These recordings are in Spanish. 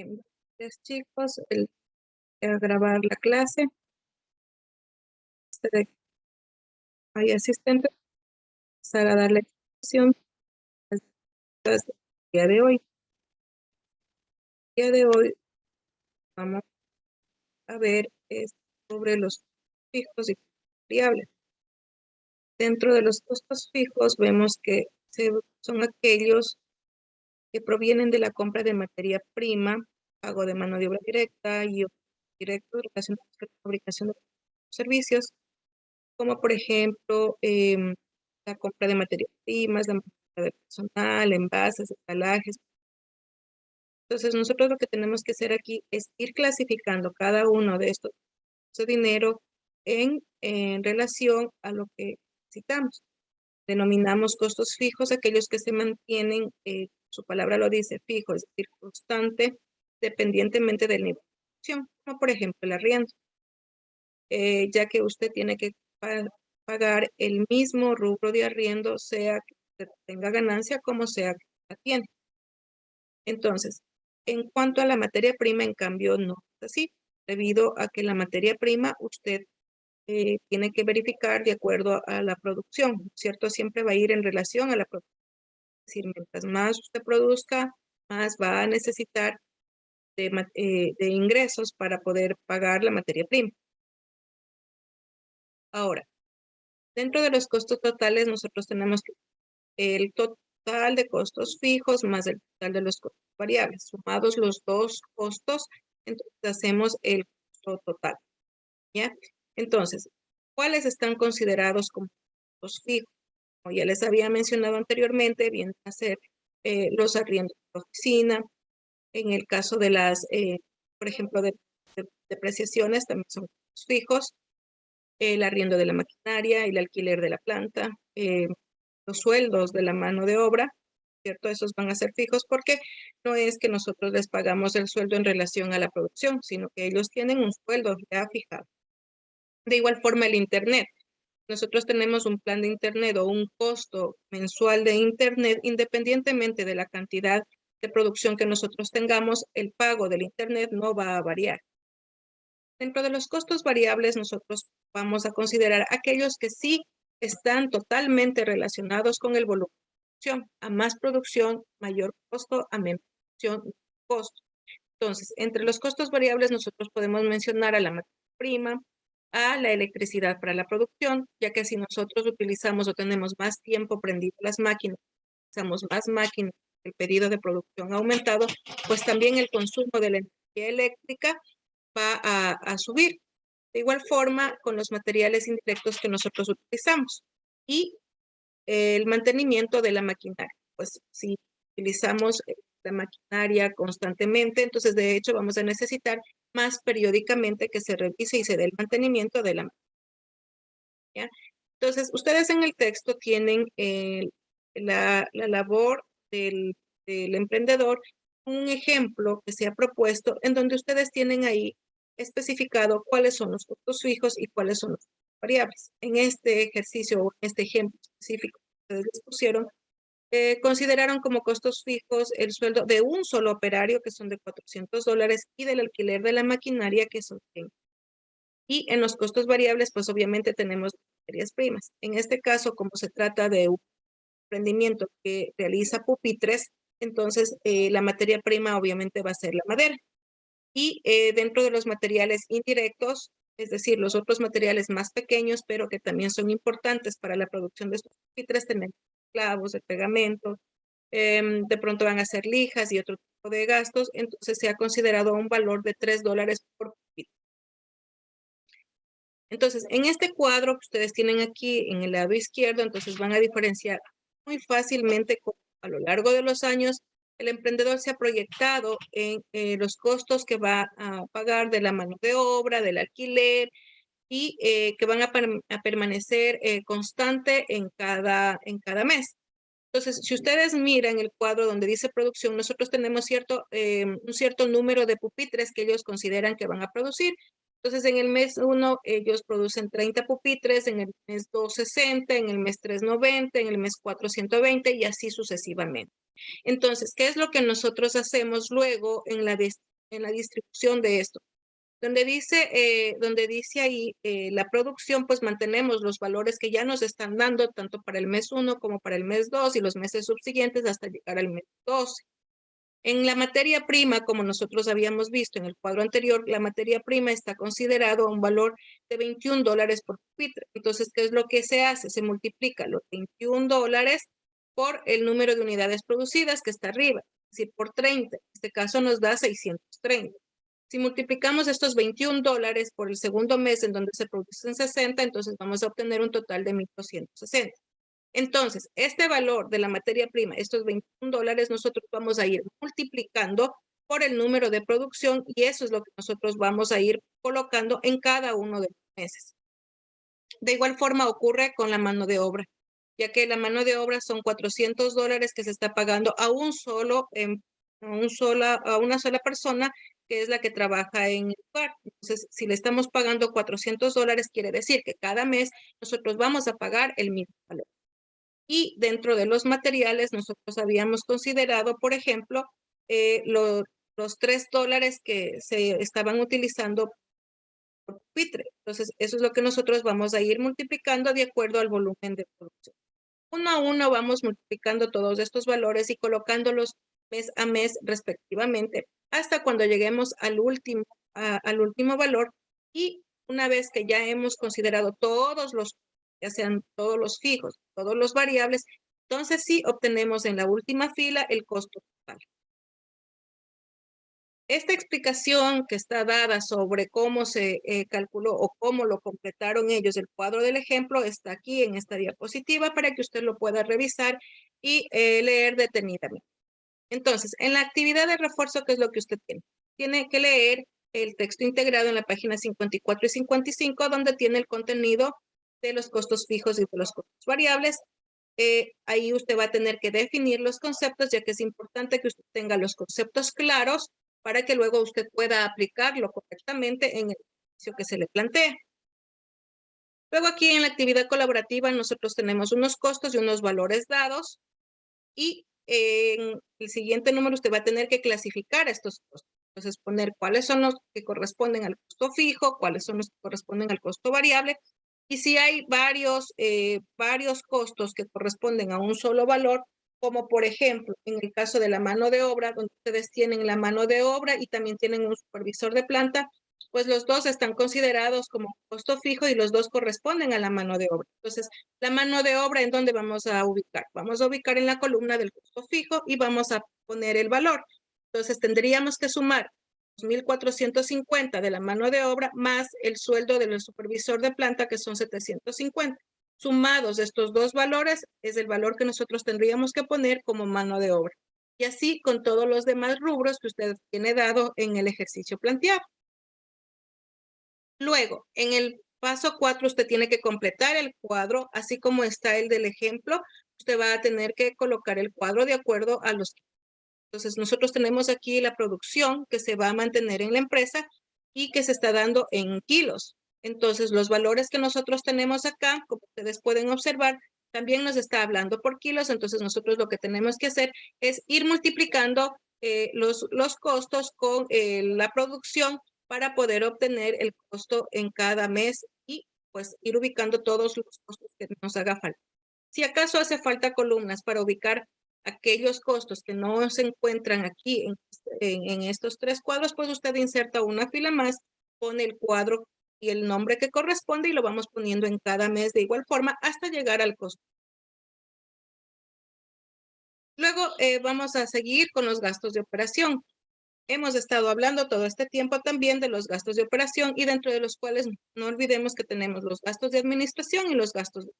Gracias, chicos. A grabar la clase. Hay asistente. Empezar a dar la explicación del día de hoy. El día de hoy vamos a ver sobre los fijos y variables. Dentro de los costos fijos vemos que son aquellos que provienen de la compra de materia prima, pago de mano de obra directa y directos relacionados con la fabricación de servicios, como por ejemplo la compra de materias primas, la compra de personal, envases, embalajes. Entonces nosotros lo que tenemos que hacer aquí es ir clasificando cada uno de estos ese dinero en relación a lo que necesitamos. Denominamos costos fijos aquellos que se mantienen, su palabra lo dice, fijo, es decir, constante, dependientemente del nivel de producción, como por ejemplo el arriendo, ya que usted tiene que pagar el mismo rubro de arriendo, sea que tenga ganancia como sea que la tiene. Entonces, en cuanto a la materia prima, en cambio, no es así, debido a que la materia prima usted tiene que verificar de acuerdo a la producción, ¿cierto? Siempre va a ir en relación a la producción. Es decir, mientras más usted produzca, más va a necesitar de ingresos para poder pagar la materia prima. Ahora, dentro de los costos totales, nosotros tenemos el total de costos fijos más el total de los costos variables. Sumados los dos costos, entonces hacemos el costo total, ¿ya? Entonces, ¿cuáles están considerados como costos fijos? Como ya les había mencionado anteriormente, vienen a ser los arriendos de oficina. En el caso de las, por ejemplo, de depreciaciones, también son costos fijos. El arriendo de la maquinaria, el alquiler de la planta, los sueldos de la mano de obra, ¿cierto? Esos van a ser fijos porque no es que nosotros les pagamos el sueldo en relación a la producción, sino que ellos tienen un sueldo ya fijado. De igual forma el Internet. Nosotros tenemos un plan de Internet o un costo mensual de Internet, independientemente de la cantidad de producción que nosotros tengamos, el pago del Internet no va a variar. Dentro de los costos variables, nosotros vamos a considerar aquellos que sí están totalmente relacionados con el volumen de producción. A más producción, mayor costo, a menos producción, costo. Entonces, entre los costos variables, nosotros podemos mencionar a la materia prima, a la electricidad para la producción, ya que si nosotros utilizamos o tenemos más tiempo prendido las máquinas, utilizamos más máquinas, el pedido de producción ha aumentado, pues también el consumo de la energía eléctrica va a subir. De igual forma, con los materiales indirectos que nosotros utilizamos y el mantenimiento de la maquinaria. Pues si utilizamos la maquinaria constantemente, entonces de hecho vamos a necesitar más periódicamente que se revise y se dé el mantenimiento de la maquinaria. ¿Ya? Entonces, ustedes en el texto tienen la labor del emprendedor, un ejemplo que se ha propuesto en donde ustedes tienen ahí especificado cuáles son los costos fijos y cuáles son los variables. En este ejercicio o en este ejemplo específico que ustedes les pusieron, consideraron como costos fijos el sueldo de un solo operario, que son de $400, y del alquiler de la maquinaria, que son 100. Y en los costos variables, pues obviamente tenemos materias primas. En este caso, como se trata de un emprendimiento que realiza pupitres, entonces la materia prima obviamente va a ser la madera. Y dentro de los materiales indirectos, es decir, los otros materiales más pequeños, pero que también son importantes para la producción de estos pupitres, tenemos clavos, el pegamento, de pronto van a ser lijas y otro tipo de gastos, entonces se ha considerado un valor de $3 por pupitre. Entonces, en este cuadro que ustedes tienen aquí en el lado izquierdo, entonces van a diferenciar muy fácilmente cómo a lo largo de los años el emprendedor se ha proyectado en los costos que va a pagar de la mano de obra, del alquiler, y que van a permanecer constante en cada mes. Entonces, si ustedes miran el cuadro donde dice producción, nosotros tenemos un cierto número de pupitres que ellos consideran que van a producir. Entonces, en el mes 1, ellos producen 30 pupitres, en el mes 2, 60, en el mes 3, 90, en el mes 4, 120 y así sucesivamente. Entonces, ¿qué es lo que nosotros hacemos luego en la en la distribución de esto. Donde dice ahí la producción, pues mantenemos los valores que ya nos están dando, tanto para el mes 1 como para el mes 2 y los meses subsiguientes hasta llegar al mes 12. En la materia prima, como nosotros habíamos visto en el cuadro anterior, la materia prima está considerado a un valor de $21 por pupitre. Entonces, ¿qué es lo que se hace? Se multiplica los $21 por el número de unidades producidas que está arriba, es decir, por 30. En este caso nos da 630. Si multiplicamos estos $21 por el segundo mes en donde se producen 60, entonces vamos a obtener un total de 1,260. Entonces, este valor de la materia prima, estos $21, nosotros vamos a ir multiplicando por el número de producción y eso es lo que nosotros vamos a ir colocando en cada uno de los meses. De igual forma ocurre con la mano de obra, ya que la mano de obra son $400 que se está pagando a una sola persona, que es la que trabaja en el lugar. Entonces, si le estamos pagando $400, quiere decir que cada mes nosotros vamos a pagar el mismo valor. Y dentro de los materiales, nosotros habíamos considerado, por ejemplo, los $3 que se estaban utilizando por pupitre. Entonces, eso es lo que nosotros vamos a ir multiplicando de acuerdo al volumen de producción. Uno a uno vamos multiplicando todos estos valores y colocándolos mes a mes respectivamente hasta cuando lleguemos al último valor. Y una vez que ya hemos considerado todos los, ya sean todos los fijos, todos los variables, entonces sí obtenemos en la última fila el costo total. Esta explicación que está dada sobre cómo se calculó o cómo lo completaron ellos el cuadro del ejemplo está aquí en esta diapositiva para que usted lo pueda revisar y leer detenidamente. Entonces, en la actividad de refuerzo, ¿qué es lo que usted tiene? Tiene que leer el texto integrado en la página 54 y 55, donde tiene el contenido de los costos fijos y de los costos variables. Ahí usted va a tener que definir los conceptos, ya que es importante que usted tenga los conceptos claros para que luego usted pueda aplicarlo correctamente en el ejercicio que se le plantea. Luego aquí en la actividad colaborativa nosotros tenemos unos costos y unos valores dados y en el siguiente número usted va a tener que clasificar estos costos. Entonces poner cuáles son los que corresponden al costo fijo, cuáles son los que corresponden al costo variable. Y si hay varios costos que corresponden a un solo valor, como por ejemplo en el caso de la mano de obra, donde ustedes tienen la mano de obra y también tienen un supervisor de planta, pues los dos están considerados como costo fijo y los dos corresponden a la mano de obra. Entonces, la mano de obra, ¿en dónde vamos a ubicar? Vamos a ubicar en la columna del costo fijo y vamos a poner el valor. Entonces, tendríamos que sumar 1,450 de la mano de obra más el sueldo del supervisor de planta, que son 750. Sumados estos dos valores, es el valor que nosotros tendríamos que poner como mano de obra. Y así con todos los demás rubros que usted tiene dado en el ejercicio planteado. Luego, en el paso 4, usted tiene que completar el cuadro, así como está el del ejemplo. Usted va a tener que colocar el cuadro de acuerdo a los. Entonces, nosotros tenemos aquí la producción que se va a mantener en la empresa y que se está dando en kilos. Entonces, los valores que nosotros tenemos acá, como ustedes pueden observar, también nos está hablando por kilos. Entonces, nosotros lo que tenemos que hacer es ir multiplicando los costos con la producción para poder obtener el costo en cada mes y pues ir ubicando todos los costos que nos haga falta. Si acaso hace falta columnas para ubicar aquellos costos que no se encuentran aquí en estos tres cuadros, pues usted inserta una fila más, pone el cuadro y el nombre que corresponde y lo vamos poniendo en cada mes de igual forma hasta llegar al costo. Luego vamos a seguir con los gastos de operación. Hemos estado hablando todo este tiempo también de los gastos de operación y dentro de los cuales no olvidemos que tenemos los gastos de administración y los gastos de.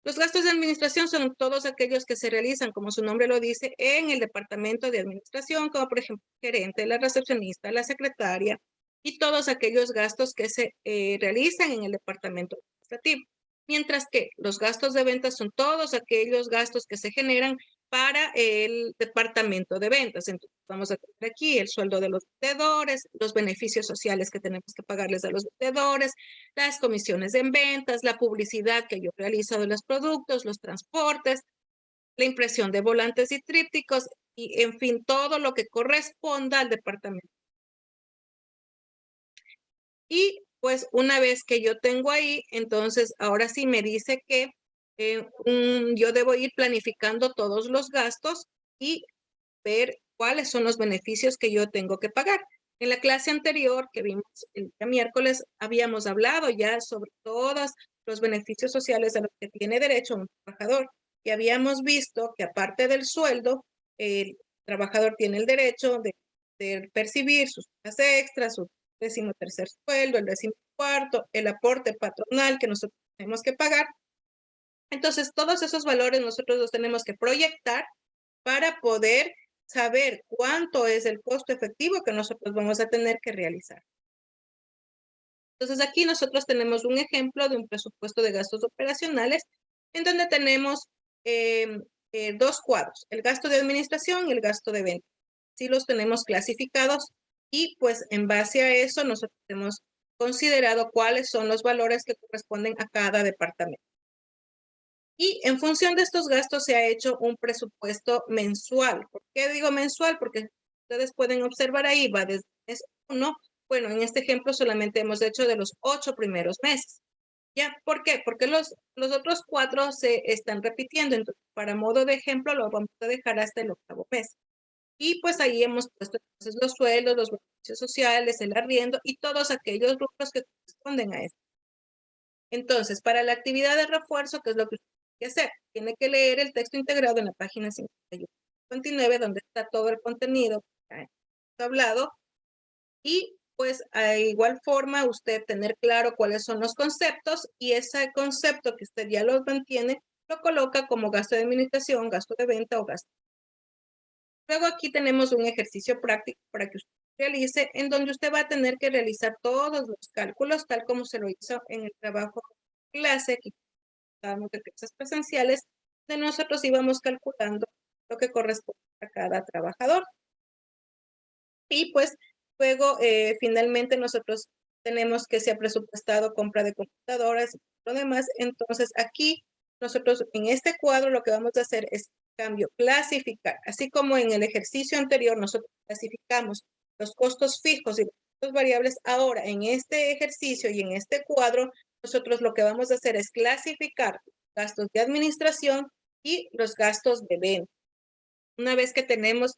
Los gastos de administración son todos aquellos que se realizan, como su nombre lo dice, en el departamento de administración, como por ejemplo el gerente, la recepcionista, la secretaria y todos aquellos gastos que se realizan en el departamento administrativo. Mientras que los gastos de ventas son todos aquellos gastos que se generan para el departamento de ventas. Entonces vamos a tener aquí el sueldo de los vendedores, los beneficios sociales que tenemos que pagarles a los vendedores, las comisiones en ventas, la publicidad que yo realizo de los productos, los transportes, la impresión de volantes y trípticos, y, en fin, todo lo que corresponda al departamento. Y pues una vez que yo tengo ahí, entonces ahora sí me dice que yo debo ir planificando todos los gastos y ver cuáles son los beneficios que yo tengo que pagar. En la clase anterior que vimos el día miércoles, habíamos hablado ya sobre todos los beneficios sociales a los que tiene derecho un trabajador. Y habíamos visto que aparte del sueldo, el trabajador tiene el derecho de percibir sus horas extras, su 13º sueldo, el 14º, el aporte patronal que nosotros tenemos que pagar. Entonces, todos esos valores nosotros los tenemos que proyectar para poder saber cuánto es el costo efectivo que nosotros vamos a tener que realizar. Entonces, aquí nosotros tenemos un ejemplo de un presupuesto de gastos operacionales en donde tenemos dos cuadros, el gasto de administración y el gasto de venta. Sí los tenemos clasificados y pues en base a eso nosotros hemos considerado cuáles son los valores que corresponden a cada departamento. Y en función de estos gastos se ha hecho un presupuesto mensual. ¿Por qué digo mensual? Porque ustedes pueden observar ahí, va desde mes 1. Bueno, en este ejemplo solamente hemos hecho de los 8 primeros meses. ¿Ya? ¿Por qué? Porque los otros 4 se están repitiendo. Entonces, para modo de ejemplo, lo vamos a dejar hasta el 8º mes. Y pues ahí hemos puesto entonces los sueldos, los beneficios sociales, el arriendo y todos aquellos grupos que corresponden a esto. Entonces, para la actividad de refuerzo, ¿qué es lo que usted tiene que hacer? Tiene que leer el texto integrado en la página 59, donde está todo el contenido que hemos hablado, y pues a igual forma usted tener claro cuáles son los conceptos y ese concepto que usted ya lo mantiene, lo coloca como gasto de administración, gasto de venta o gasto. Luego aquí tenemos un ejercicio práctico para que usted realice, en donde usted va a tener que realizar todos los cálculos, tal como se lo hizo en el trabajo de clase, que estábamos de clases presenciales, de nosotros íbamos calculando lo que corresponde a cada trabajador. Y pues luego finalmente nosotros tenemos que se ha presupuestado compra de computadoras y lo demás. Entonces aquí nosotros en este cuadro lo que vamos a hacer es cambio, clasificar. Así como en el ejercicio anterior nosotros clasificamos los costos fijos y los costos variables, ahora en este ejercicio y en este cuadro nosotros lo que vamos a hacer es clasificar gastos de administración y los gastos de venta. Una vez que tenemos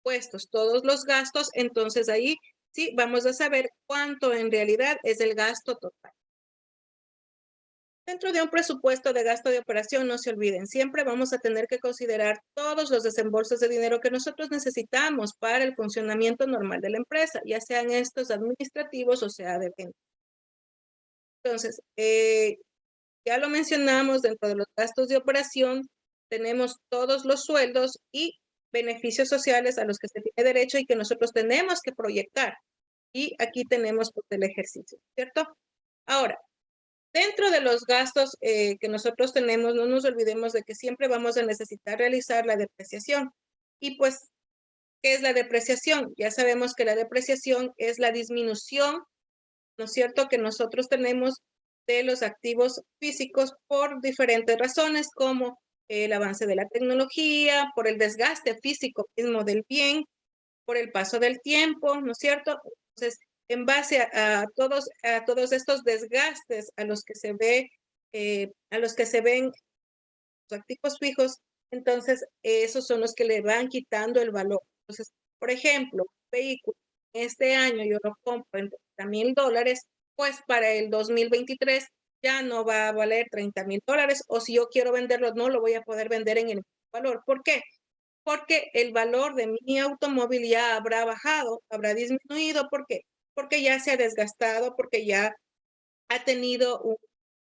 puestos todos los gastos, entonces ahí sí vamos a saber cuánto en realidad es el gasto total. Dentro de un presupuesto de gasto de operación, no se olviden, siempre vamos a tener que considerar todos los desembolsos de dinero que nosotros necesitamos para el funcionamiento normal de la empresa, ya sean estos administrativos o sea de venta. Entonces, ya lo mencionamos, dentro de los gastos de operación tenemos todos los sueldos y beneficios sociales a los que se tiene derecho y que nosotros tenemos que proyectar. Y aquí tenemos pues, el ejercicio, ¿cierto? Ahora, dentro de los gastos que nosotros tenemos, no nos olvidemos de que siempre vamos a necesitar realizar la depreciación. Y pues, ¿qué es la depreciación? Ya sabemos que la depreciación es la disminución, ¿no es cierto?, que nosotros tenemos de los activos físicos por diferentes razones, como el avance de la tecnología, por el desgaste físico mismo del bien, por el paso del tiempo, ¿no es cierto? Entonces, en base a todos estos desgastes a los que se ve, a los que se ven los activos fijos, entonces esos son los que le van quitando el valor. Entonces, por ejemplo, un vehículo, este año yo lo compro en $30,000, pues para el 2023 ya no va a valer $30,000, o si yo quiero venderlo, no lo voy a poder vender en el valor. ¿Por qué? Porque el valor de mi automóvil ya habrá bajado, habrá disminuido. ¿Por qué? Porque ya se ha desgastado, porque ya ha tenido un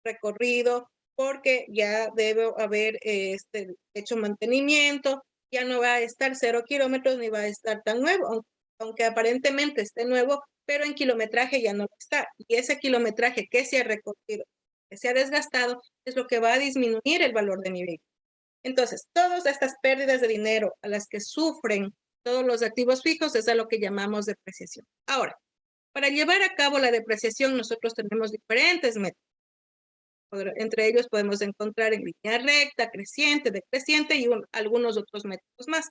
recorrido, porque ya debe haber hecho mantenimiento, ya no va a estar 0 kilómetros ni va a estar tan nuevo, aunque aparentemente esté nuevo, pero en kilometraje ya no está. Y ese kilometraje que se ha recorrido, que se ha desgastado, es lo que va a disminuir el valor de mi vehículo. Entonces, todas estas pérdidas de dinero a las que sufren todos los activos fijos es a lo que llamamos depreciación. Ahora, para llevar a cabo la depreciación, nosotros tenemos diferentes métodos. Entre ellos podemos encontrar en línea recta, creciente, decreciente y algunos otros métodos más.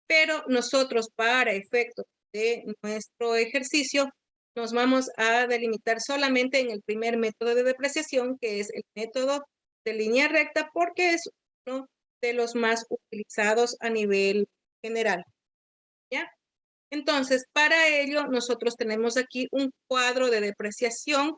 pero nosotros para efectos de nuestro ejercicio nos vamos a delimitar solamente en el primer método de depreciación, que es el método de línea recta, porque es uno de los más utilizados a nivel general, ¿ya? Entonces, para ello, nosotros tenemos aquí un cuadro de depreciación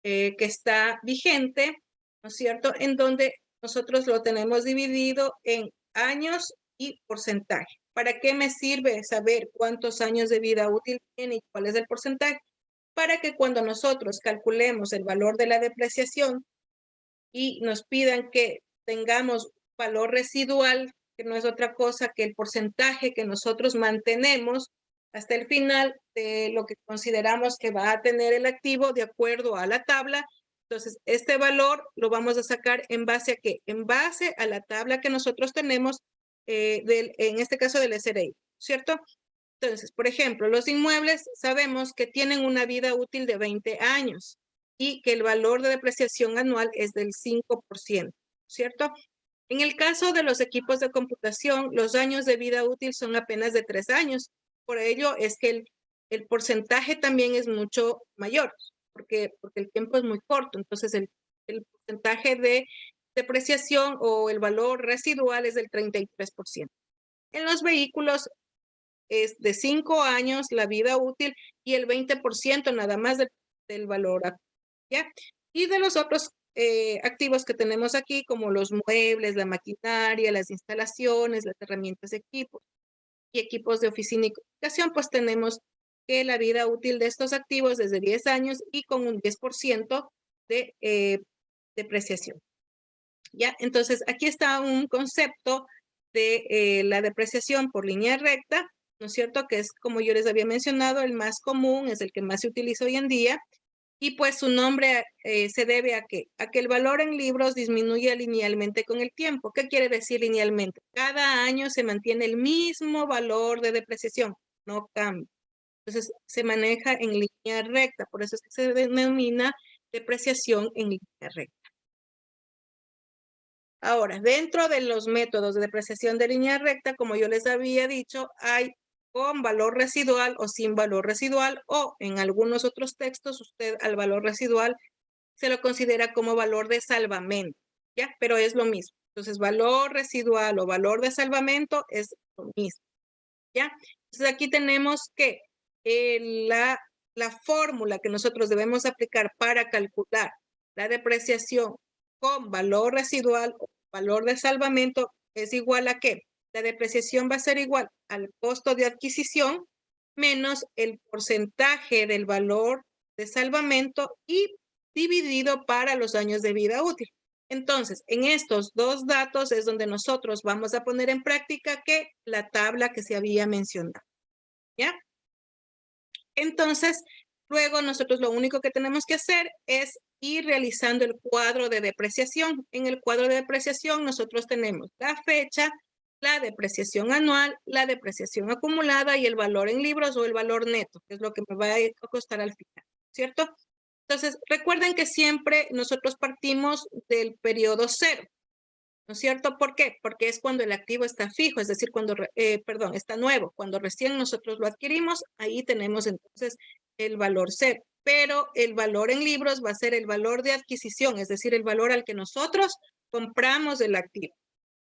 que está vigente, ¿no es cierto?, en donde nosotros lo tenemos dividido en años y porcentaje. ¿Para qué me sirve saber cuántos años de vida útil tiene y cuál es el porcentaje? Para que cuando nosotros calculemos el valor de la depreciación y nos pidan que tengamos valor residual, que no es otra cosa que el porcentaje que nosotros mantenemos hasta el final de lo que consideramos que va a tener el activo de acuerdo a la tabla. Entonces, este valor lo vamos a sacar en base a qué? En base a la tabla que nosotros tenemos, en este caso del SRI, ¿cierto? Entonces, por ejemplo, los inmuebles sabemos que tienen una vida útil de 20 años y que el valor de depreciación anual es del 5%, ¿cierto? En el caso de los equipos de computación, los años de vida útil son apenas de 3 años. Por ello es que el porcentaje también es mucho mayor, porque el tiempo es muy corto. Entonces, el porcentaje de depreciación o el valor residual es del 33%. En los vehículos es de 5 años la vida útil y el 20% nada más del valor, ¿ya? Y de los otros activos que tenemos aquí, como los muebles, la maquinaria, las instalaciones, las herramientas de equipos y equipos de oficina y comunicación, pues tenemos que la vida útil de estos activos es de 10 años y con un 10% de depreciación. ¿Ya? Entonces, aquí está un concepto de la depreciación por línea recta, ¿no es cierto? Que es, como yo les había mencionado, el más común, es el que más se utiliza hoy en día, y pues su nombre se debe a que el valor en libros disminuye linealmente con el tiempo. ¿Qué quiere decir linealmente? Cada año se mantiene el mismo valor de depreciación, no cambia. Entonces, se maneja en línea recta, por eso es que se denomina depreciación en línea recta. Ahora, dentro de los métodos de depreciación de línea recta, como yo les había dicho, hay con valor residual o sin valor residual, o en algunos otros textos, usted al valor residual se lo considera como valor de salvamento, ¿ya? Pero es lo mismo. Entonces, valor residual o valor de salvamento es lo mismo, ¿ya? Entonces, aquí tenemos que la fórmula que nosotros debemos aplicar para calcular la depreciación con valor residual o valor de salvamento es igual a ¿qué? La depreciación va a ser igual al costo de adquisición menos el porcentaje del valor de salvamento y dividido para los años de vida útil. Entonces, en estos dos datos es donde nosotros vamos a poner en práctica que la tabla que se había mencionado, ¿ya? Entonces, luego nosotros lo único que tenemos que hacer es ir realizando el cuadro de depreciación. En el cuadro de depreciación nosotros tenemos la fecha, la depreciación anual, la depreciación acumulada y el valor en libros o el valor neto, que es lo que me va a costar al final, ¿cierto? Entonces, recuerden que siempre nosotros partimos del periodo cero, ¿no es cierto? ¿Por qué? Porque es cuando el activo está fijo, es decir, cuando, está nuevo. Cuando recién nosotros lo adquirimos, ahí tenemos entonces el valor cero. Pero el valor en libros va a ser el valor de adquisición, es decir, el valor al que nosotros compramos el activo,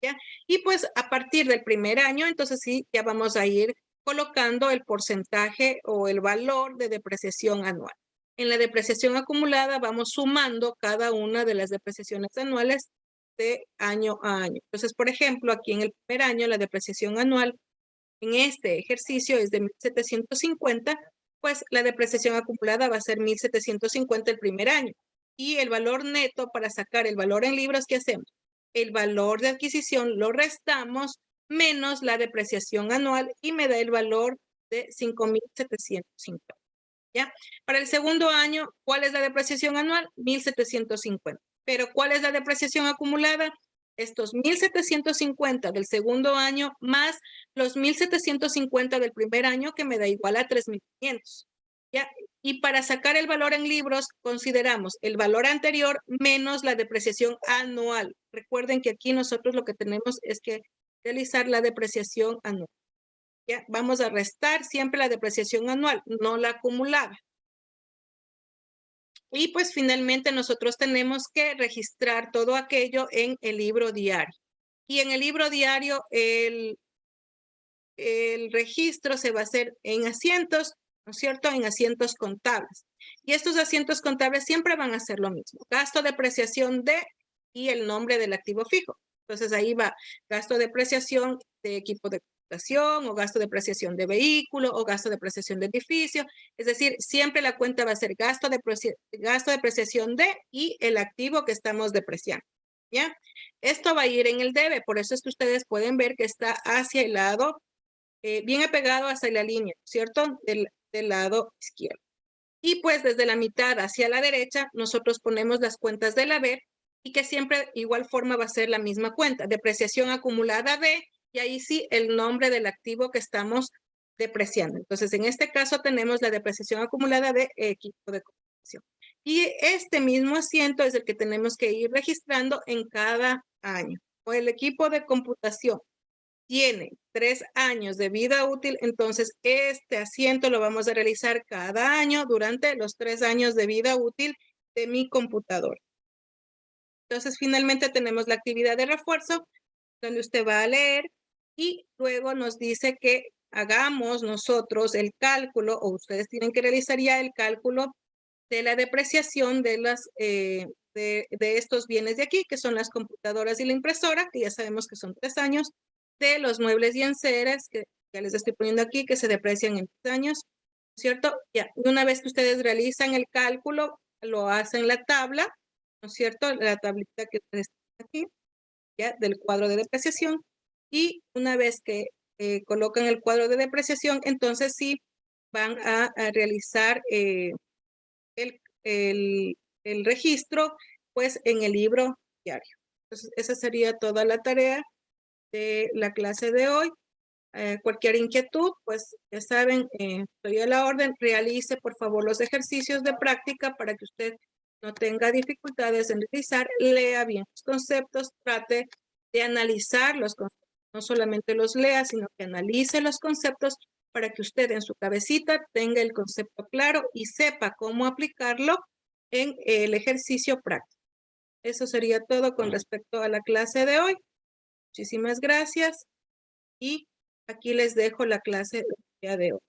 ¿ya? Y pues a partir del primer año, entonces sí, ya vamos a ir colocando el porcentaje o el valor de depreciación anual. En la depreciación acumulada vamos sumando cada una de las depreciaciones anuales de año a año. Entonces, por ejemplo, aquí en el primer año la depreciación anual en este ejercicio es de 1,750, pues la depreciación acumulada va a ser 1,750 el primer año. Y el valor neto para sacar el valor en libros, ¿qué hacemos? El valor de adquisición lo restamos menos la depreciación anual y me da el valor de 5,750. ¿Ya? Para el segundo año, ¿cuál es la depreciación anual? 1,750. Pero ¿cuál es la depreciación acumulada? Estos 1,750 del segundo año más los 1,750 del primer año, que me da igual a 3,500. ¿Ya? Y para sacar el valor en libros, consideramos el valor anterior menos la depreciación anual. Recuerden que aquí nosotros lo que tenemos es que realizar la depreciación anual. ¿ya? Vamos a restar siempre la depreciación anual, no la acumulada. Y pues finalmente nosotros tenemos que registrar todo aquello en el libro diario. Y en el libro diario el registro se va a hacer en asientos, ¿no es cierto? En asientos contables. Y estos asientos contables siempre van a ser lo mismo. Gasto de depreciación de y el nombre del activo fijo. Entonces ahí va gasto de depreciación de equipo de computación o gasto de depreciación de vehículo o gasto de depreciación de edificio. Es decir, siempre la cuenta va a ser gasto de depreciación de y el activo que estamos depreciando. ¿Ya? Esto va a ir en el debe, por eso es que ustedes pueden ver que está hacia el lado bien apegado hacia la línea, ¿cierto? Del lado izquierdo. Y pues desde la mitad hacia la derecha, nosotros ponemos las cuentas del haber y que siempre igual forma va a ser la misma cuenta, depreciación acumulada de, y ahí sí el nombre del activo que estamos depreciando. Entonces, en este caso tenemos la depreciación acumulada de equipo de computación. Y este mismo asiento es el que tenemos que ir registrando en cada año. O el equipo de computación tiene 3 años de vida útil, entonces este asiento lo vamos a realizar cada año durante los 3 años de vida útil de mi computadora. Entonces, finalmente tenemos la actividad de refuerzo, donde usted va a leer y luego nos dice que hagamos nosotros el cálculo, o ustedes tienen que realizar ya el cálculo de la depreciación de estos bienes de aquí, que son las computadoras y la impresora, que ya sabemos que son 3 años, de los muebles y enseres, que ya les estoy poniendo aquí, que se deprecian en 3 años, ¿cierto? Ya, una vez que ustedes realizan el cálculo, lo hacen la tabla, ¿no es cierto? La tablita que ustedes tienen aquí, ya, del cuadro de depreciación, y una vez que colocan el cuadro de depreciación, entonces sí van a realizar el registro, pues, en el libro diario. Entonces, esa sería toda la tarea de la clase de hoy. Cualquier inquietud, pues, ya saben, estoy a la orden. Realice, por favor, los ejercicios de práctica para que usted no tenga dificultades en realizar. Lea bien los conceptos, trate de analizar los conceptos. No solamente los lea, sino que analice los conceptos para que usted en su cabecita tenga el concepto claro y sepa cómo aplicarlo en el ejercicio práctico. Eso sería todo con respecto a la clase de hoy. Muchísimas gracias y aquí les dejo la clase del día de hoy.